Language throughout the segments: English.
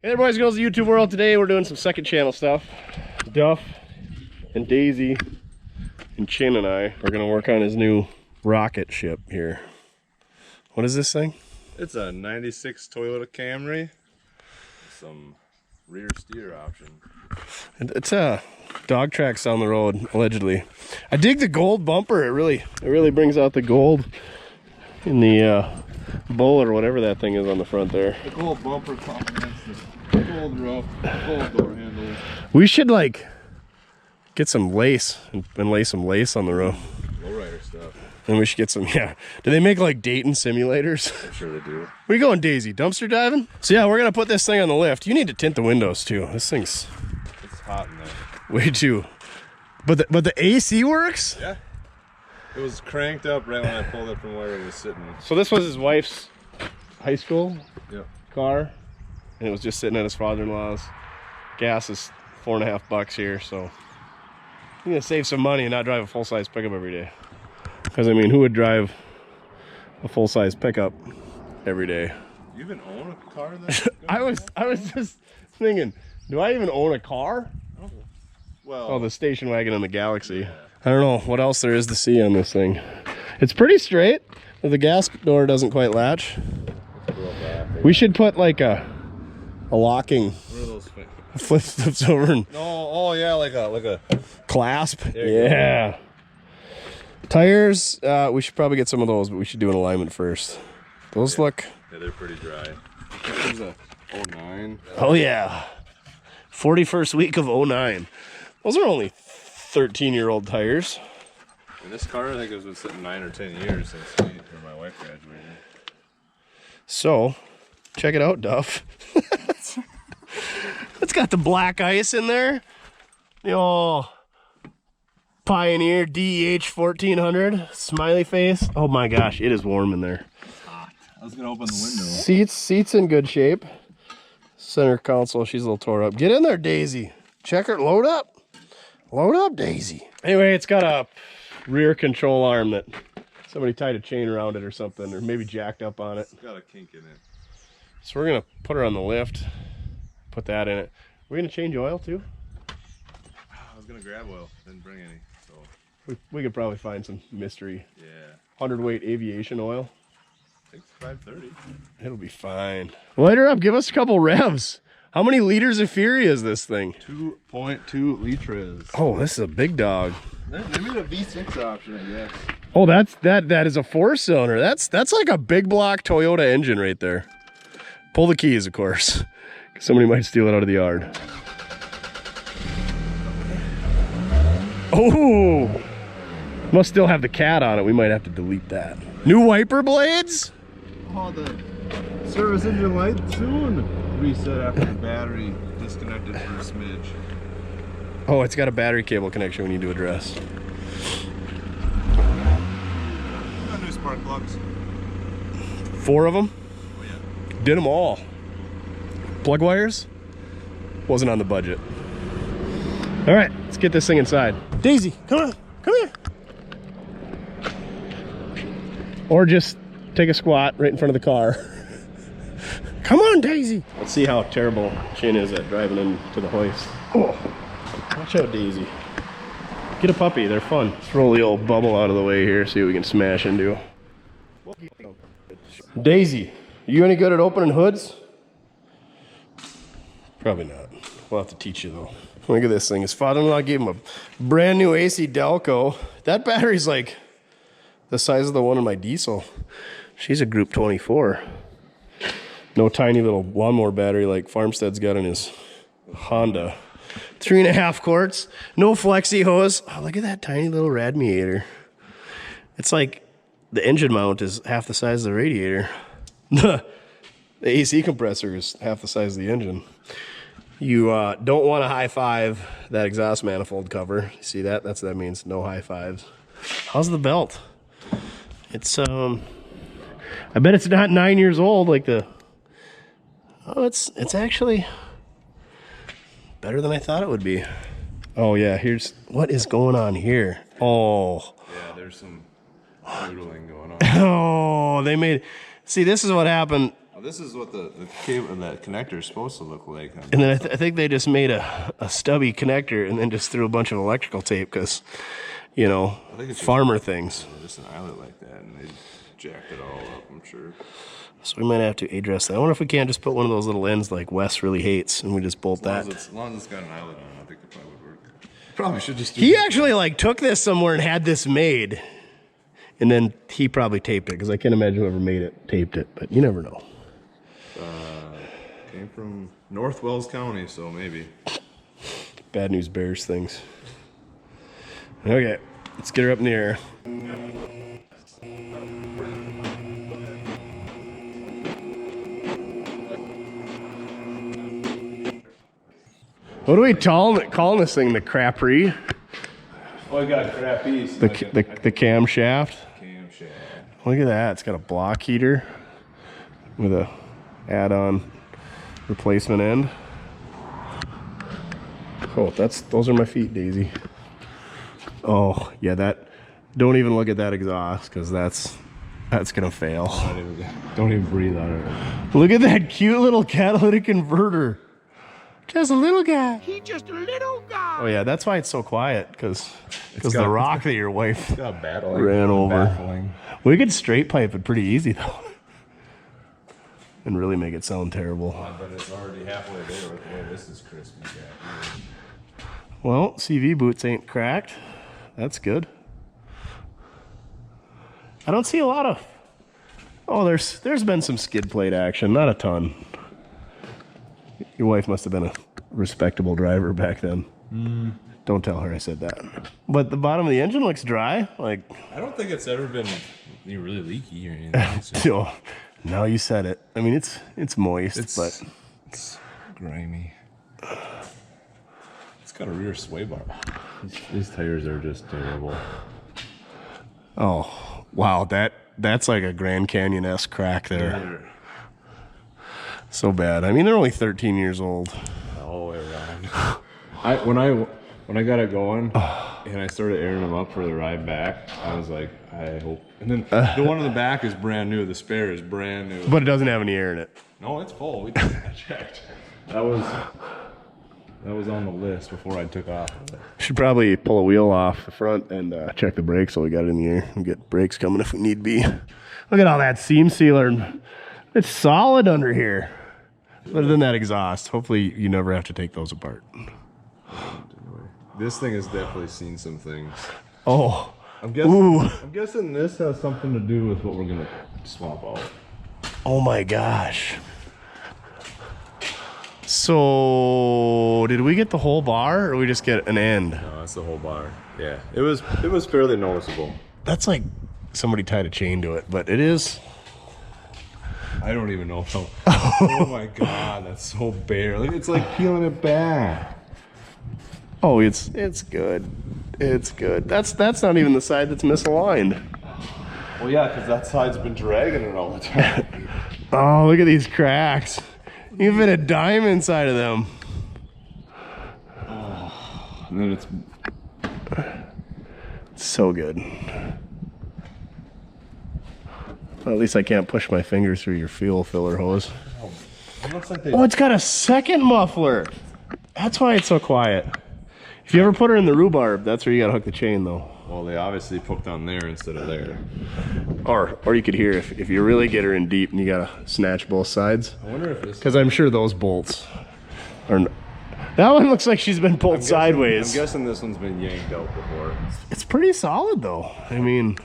Hey there, boys and girls of the YouTube world. Today we're doing some second channel stuff. Duff and Daisy and Chin and I are going to work on his new rocket ship here. What is this thing? It's a 96 Toyota Camry. Some rear steer option. It's a dog tracks down the road, allegedly. I dig the gold bumper. It really brings out the gold in the bowl or whatever that thing is on the front there. The gold bumper complements the gold roof, gold door handles. We should like get some lace and lay some lace on the roof. Lowrider stuff. And we should get some, yeah. Do they make like Dayton simulators? I'm sure they do. Where you going, Daisy? Dumpster diving? So yeah, we're gonna put this thing on the lift. You need to tint the windows too. This thing's It's hot in there. way too. But the AC works? Yeah. It was cranked up right when I pulled it from where it was sitting. So this was his wife's high school car, and it was just sitting at his father-in-law's. Gas is $4.50 here, so you're gonna save some money and not drive a full-size pickup every day. Because I mean, who would drive a full-size pickup every day? You even own a car that? I was just thinking, do I even own a car? Oh. Well, Oh, the station wagon in the Galaxy. Yeah. I don't know what else there is to see on this thing. It's pretty straight, but the gas door doesn't quite latch. We should put like a locking One of those flips over and oh yeah, like a clasp. There you Yeah. Tires, we should probably get some of those, but we should do an alignment first. Those look. Yeah, they're pretty dry. This is a 09. Oh yeah. 41st week of 09. Those are only 13-year-old tires. And this car, I think, has been sitting 9 or 10 years since my wife graduated. So, check it out, Duff. It's got the black ice in there. The old Pioneer DEH 1400 smiley face. Oh my gosh, it is warm in there. I was gonna open the window. Seats in good shape. Center console, she's a little tore up. Get in there, Daisy. Check her, load up. Load up, Daisy. Anyway, it's got a rear control arm that somebody tied a chain around it or something, or maybe jacked up on it. It's got a kink in it. So we're gonna put her on the lift, put that in it. We're gonna change oil too. I was gonna grab oil, didn't bring any, so. We could probably find some mystery Yeah. 100-weight aviation oil. I think it's 530. It'll be fine. Light her up, give us a couple revs. How many liters of fury is this thing? 2.2 liters. Oh, this is a big dog. They made a V6 option, I guess. Oh, that is a 4-cylinder. That's like a big block Toyota engine right there. Pull the keys, of course. Somebody might steal it out of the yard. Oh, must still have the cat on it. We might have to delete that. New wiper blades? Oh, the service engine light soon. Reset after the battery disconnected for a smidge. Oh, it's got a battery cable connection we need to address. Got new spark plugs. 4 of them? Oh yeah. Did them all. Plug wires? Wasn't on the budget. All right, let's get this thing inside. Daisy, come on, come here. Or just take a squat right in front of the car. Come on, Daisy. Let's see how terrible Chin is at driving into the hoist. Oh, watch out, Daisy. Get a puppy, they're fun. Let's roll the old bubble out of the way here, see what we can smash into. Daisy, you any good at opening hoods? Probably not. We'll have to teach you though. Look at this thing. His father-in-law gave him a brand new AC Delco. That battery's like the size of the one in my diesel. She's a Group 24. No tiny little lawnmower battery like Farmstead's got in his Honda. 3.5 quarts. No flexi hose. Oh, look at that tiny little radiator. It's like the engine mount is half the size of the radiator. The AC compressor is half the size of the engine. You don't want to high five that exhaust manifold cover. See that? That's what that means. No high fives. How's the belt? It's I bet it's not 9 years old like the. Oh, it's actually better than I thought it would be. Oh yeah, here's what is going on here. Oh. Yeah, there's some noodling going on. Oh, they made. See, this is what happened Oh, this is what the cable and that connector is supposed to look like. And then I think they just made a stubby connector and then just threw a bunch of electrical tape because, you know, farmer things. Just an eyelet like that, and they jacked it all up, I'm sure. So we might have to address that. I wonder if we can't just put one of those little ends like Wes really hates and we just bolt that. As long as it's got an eyelet on it, I think it probably would work. Probably should just do He actually like took this somewhere and had this made. And then he probably taped it because I can't imagine whoever made it taped it, but you never know. Came from North Wells County, so maybe. Bad news bears things. Okay, let's get her up in the air. What are we calling this thing? The Capri? Oh, I got crappies. The camshaft? Camshaft. Look at that. It's got a block heater with a add-on replacement end. Oh, those are my feet, Daisy. Oh, yeah, don't even look at that exhaust because that's gonna fail. Don't even breathe on it. Look at that cute little catalytic converter. Just a little guy. He's just a little guy. Oh yeah, that's why it's so quiet because the rock that your wife ran over. Baffling. We could straight pipe it pretty easy though, and really make it sound terrible. But it's already halfway there with the way this is crispy. Well, CV boots ain't cracked. That's good. I don't see a lot of. Oh, there's been some skid plate action, not a ton. Your wife must have been a respectable driver back then. Don't tell her I said that. But the bottom of the engine looks dry. Like I don't think it's ever been really leaky or anything. oh, now you said it. I mean, it's moist, but it's grimy. It's got a rear sway bar. These tires are just terrible. Oh wow, that's like a Grand Canyon-esque crack there. So bad. I mean, they're only 13 years old. All the way around. When I got it going and I started airing them up for the ride back, I was like, I hope. And then the one in the back is brand new. The spare is brand new. But it doesn't have any air in it. No, it's full. We checked. That was on the list before I took off. Should probably pull a wheel off the front and check the brakes so we got it in the air and get brakes coming if we need be. Look at all that seam sealer. It's solid under here. Other than that exhaust, hopefully you never have to take those apart. This thing has definitely seen some things. Oh, I'm guessing this has something to do with what we're gonna swap out. oh my gosh. So, did we get the whole bar or we just get an end? No, that's the whole bar. Yeah, it was fairly noticeable. That's like somebody tied a chain to it, but it is. I don't even know how. Oh my god, that's so bare. It's like peeling it back. Oh, it's good. It's good. That's not even the side that's misaligned. Well, yeah, because that side's been dragging it all the time. Oh, look at these cracks. You fit a dime inside of them. Oh, and then it's so good. Well, at least I can't push my fingers through your fuel filler hose. It looks like Oh, it's got a second muffler. That's why it's so quiet. If you ever put her in the rhubarb, that's where you gotta hook the chain though. Well, they obviously hooked on there instead of there. Or you could hear if you really get her in deep and you gotta snatch both sides. I wonder if this. Because I'm sure those bolts are. That one looks like she's been pulled sideways. I'm guessing this one's been yanked out before. It's pretty solid though. I mean,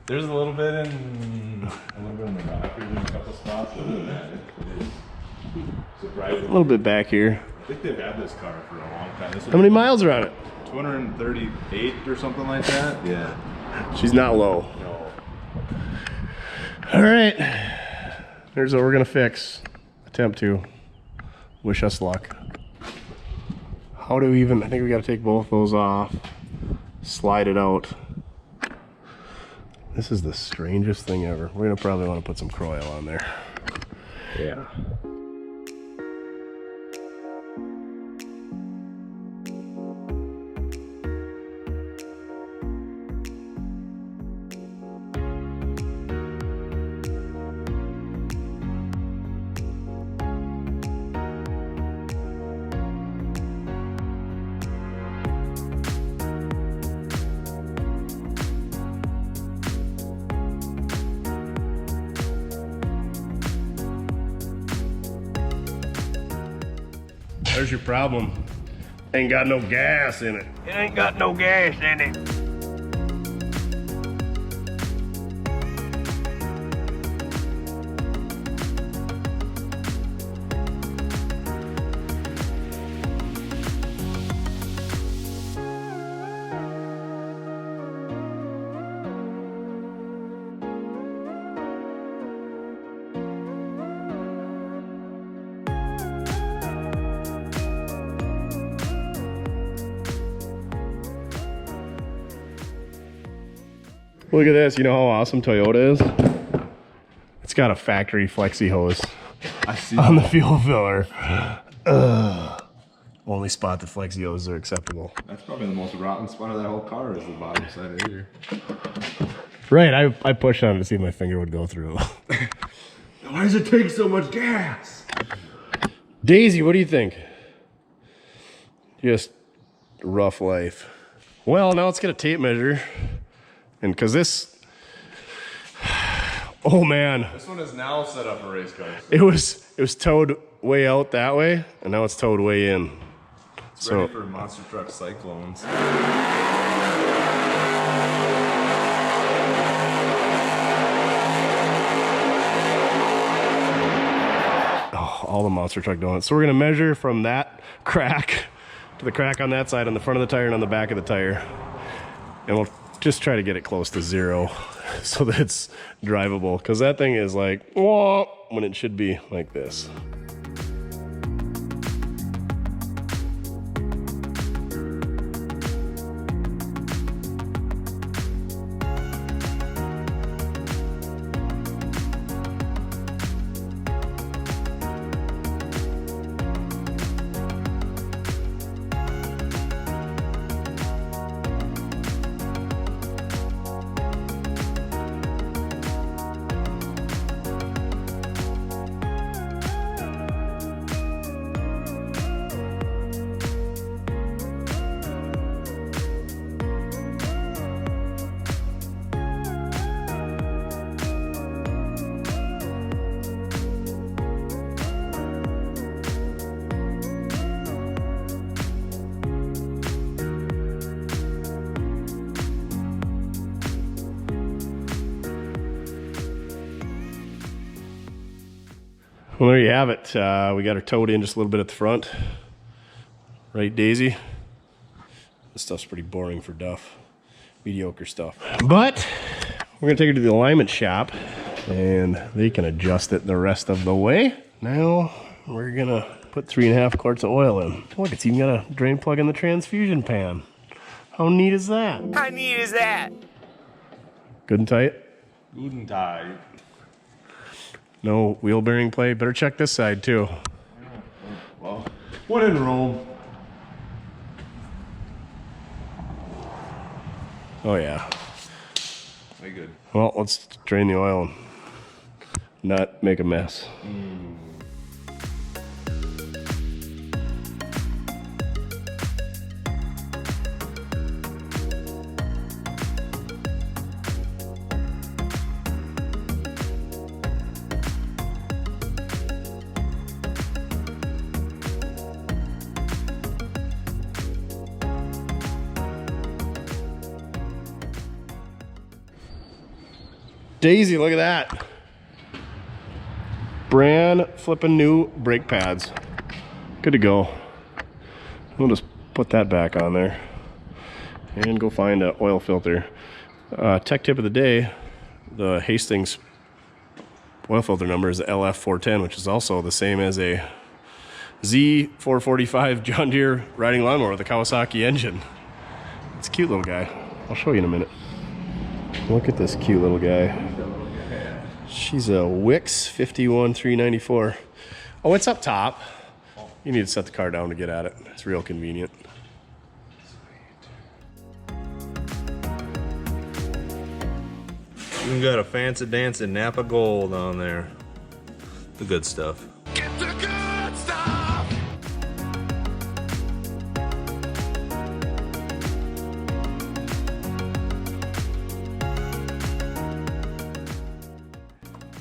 there's a little bit in the rockers in a couple spots. Other than that, it is surprising. a little bit back here. I think they've had this car for a long time. How many miles are on it? 238 or something like that. Yeah. She's not low. No. All right. Here's what we're gonna fix. Attempt to. Wish us luck. How do we even? I think we got to take both those off. Slide it out. This is the strangest thing ever. We're gonna probably want to put some Croyle on there. Yeah. There's your problem. Ain't got no gas in it. It ain't got no gas in it. Look at this, you know how awesome Toyota is? It's got a factory flexi hose on the fuel filler. Only spot the flexi hoses are acceptable. That's probably the most rotten spot of that whole car is the bottom side of here. Right, I pushed on it to see if my finger would go through. Why does it take so much gas? Daisy, what do you think? Just rough life. Well, now let's get a tape measure. And because this, oh man. This one is now set up for race cars. It was towed way out that way, and now it's towed way in. It's ready for monster truck cyclones. Oh, all the monster truck donuts. So we're gonna measure from that crack to the crack on that side on the front of the tire and on the back of the tire. And we'll just try to get it close to 0 so that it's drivable, because that thing is like, whoa, when it should be like this. Well, there you have it. We got her towed in just a little bit at the front. Right, Daisy? This stuff's pretty boring for Duff. Mediocre stuff. But we're gonna take her to the alignment shop and they can adjust it the rest of the way. Now we're gonna put 3.5 quarts of oil in. Look, it's even got a drain plug in the transfusion pan. How neat is that? How neat is that? Good and tight? Good and tight. No wheel bearing play. Better check this side too. Well, when in Rome. Oh yeah. Very good. Well, let's drain the oil and not make a mess. Daisy, look at that. Brand flipping new brake pads. Good to go. We'll just put that back on there and go find an oil filter. Tech tip of the day, the Hastings oil filter number is the LF410, which is also the same as a Z445 John Deere riding lawnmower with a Kawasaki engine. It's a cute little guy. I'll show you in a minute. Look at this cute little guy. She's a Wix 51394. Oh, it's up top. You need to set the car down to get at it. It's real convenient. We got a fancy dancy Napa Gold on there. The good stuff. Get the good stuff!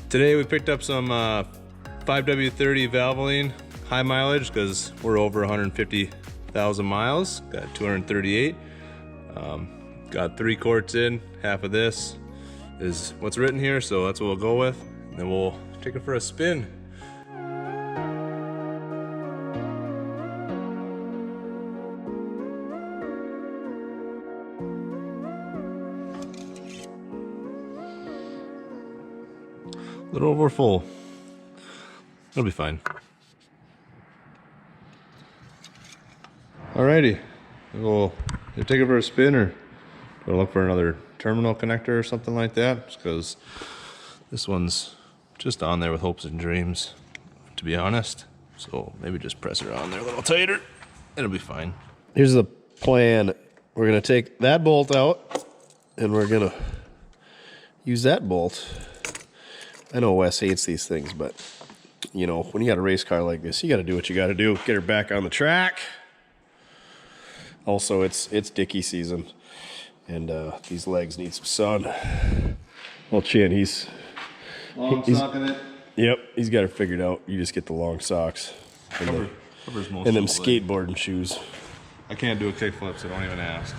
Today we picked up some 5W30 Valvoline high mileage because we're over 150,000 miles. Got 238. Got 3 quarts in. Half of this is what's written here, so that's what we'll go with. And then we'll take it for a spin. A little over full. It'll be fine. Alrighty, we'll take it for a spin, or we'll look for another terminal connector or something like that, because this one's just on there with hopes and dreams, to be honest. So maybe just press her on there a little tighter. It'll be fine. Here's the plan. We're gonna take that bolt out, and we're gonna use that bolt. I know Wes hates these things, but you know, when you got a race car like this, you got to do what you got to do. Get her back on the track. Also, it's dicky season, and these legs need some sun. Well, Chin, he's Socking it. Yep, he's got it figured out. You just get the long socks and, Covers most and them of the leg. skateboarding shoes. I can't do a kickflip, so don't even ask.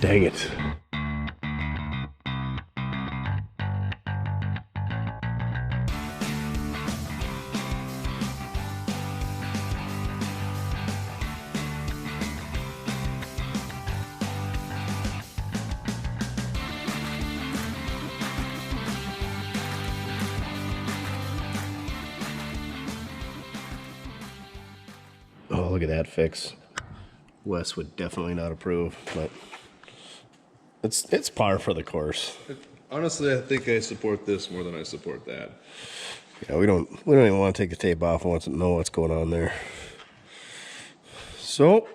Dang it. Oh, look at that fix. Wes would definitely not approve, but it's par for the course. Honestly, I think I support this more than I support that. Yeah, we don't even want to take the tape off and want to know what's going on there. So,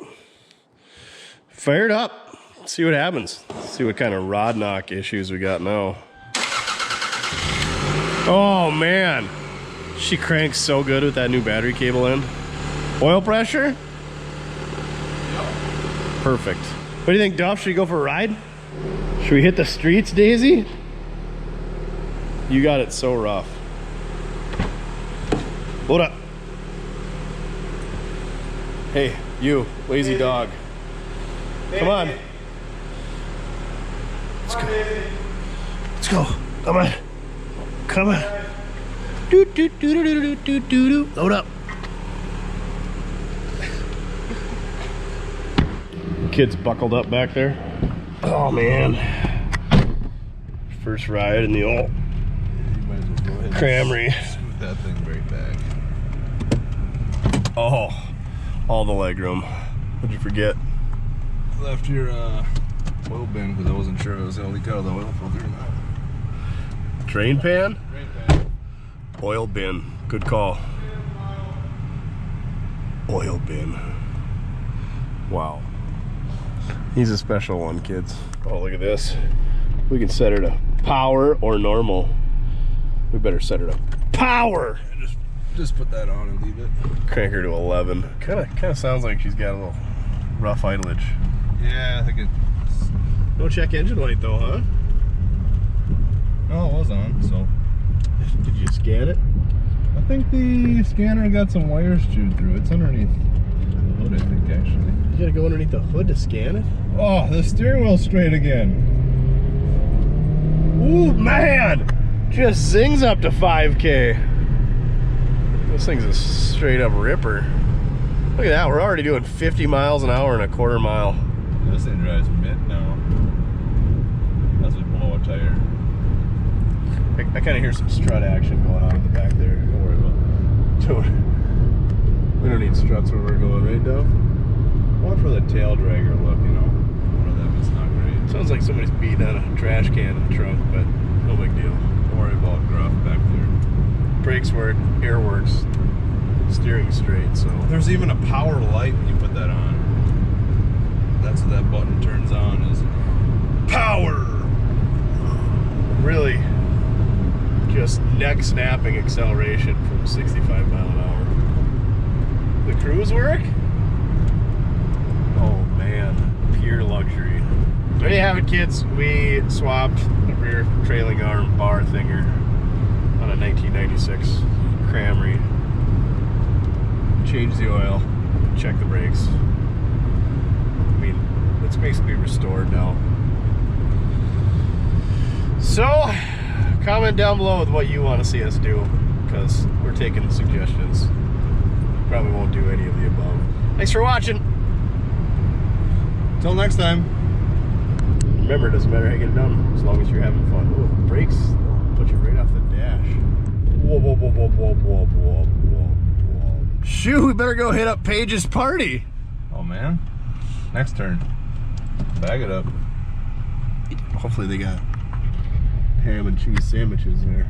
fire it up. See what happens. See what kind of rod knock issues we got now. Oh man, she cranks so good with that new battery cable end. Oil pressure? Yep. Perfect. What do you think, Duff? Should we go for a ride? Should we hit the streets, Daisy? You got it so rough. Load up. Hey, you, lazy dog. Come on. Let's go. Let's go. Come on. Come on. Do do do do do do do do. Load up. Kids buckled up back there. Oh man. First ride in the old Camry. Smooth that thing right back. Oh, all the leg room. What'd you forget? Left your oil bin because I wasn't sure if it was gonna leak out of the oil filter or not. Drain pan? Drain pan. Oil bin. Good call. Oil bin. Wow. He's a special one, kids. Oh, look at this. We can set her to power or normal. We better set her to power. Just put that on and leave it. Crank her to 11. Kind of sounds like she's got a little rough idleage. Yeah, I think it's... No check engine light though, huh? No, it was on, so... Did you scan it? I think the scanner got some wires chewed through. It's underneath the hood, I think, actually. You gotta go underneath the hood to scan it? Oh, the steering wheel's straight again. Ooh, man! Just zings up to 5K. This thing's a straight up ripper. Look at that, we're already doing 50 miles an hour in a quarter mile. This thing drives mid now. As we blow a tire. I kind of hear some strut action going on in the back there. Don't worry about it. We don't need struts where we're going, right, Duff? One for the tail dragger look, you know. One of them is not great. Sounds like somebody's beating on a trash can in the trunk, but no big deal. Don't worry about gruff back there. Brakes work, air works, steering straight, so. There's even a power light when you put that on. That's what that button turns on, is power! Really just neck snapping acceleration from 65 mile an hour. The cruise work? Oh man, pure luxury. There you have it, kids. We swapped the rear trailing arm bar thinger on a 1996 Camry. change the oil, check the brakes. I mean, it's basically restored now. So, comment down below with what you want to see us do, because we're taking suggestions. Probably won't do any of the above. Thanks for watching. Till next time. Remember, it doesn't matter how you get it done, as long as you're having fun. Ooh, brakes, they'll put you right off the dash. Whoa, whoa, whoa, whoa, whoa, whoa, whoa, whoa, whoa. Shoot, we better go hit up Paige's party. Oh man. Next turn. Bag it up. Hopefully they got ham and cheese sandwiches there.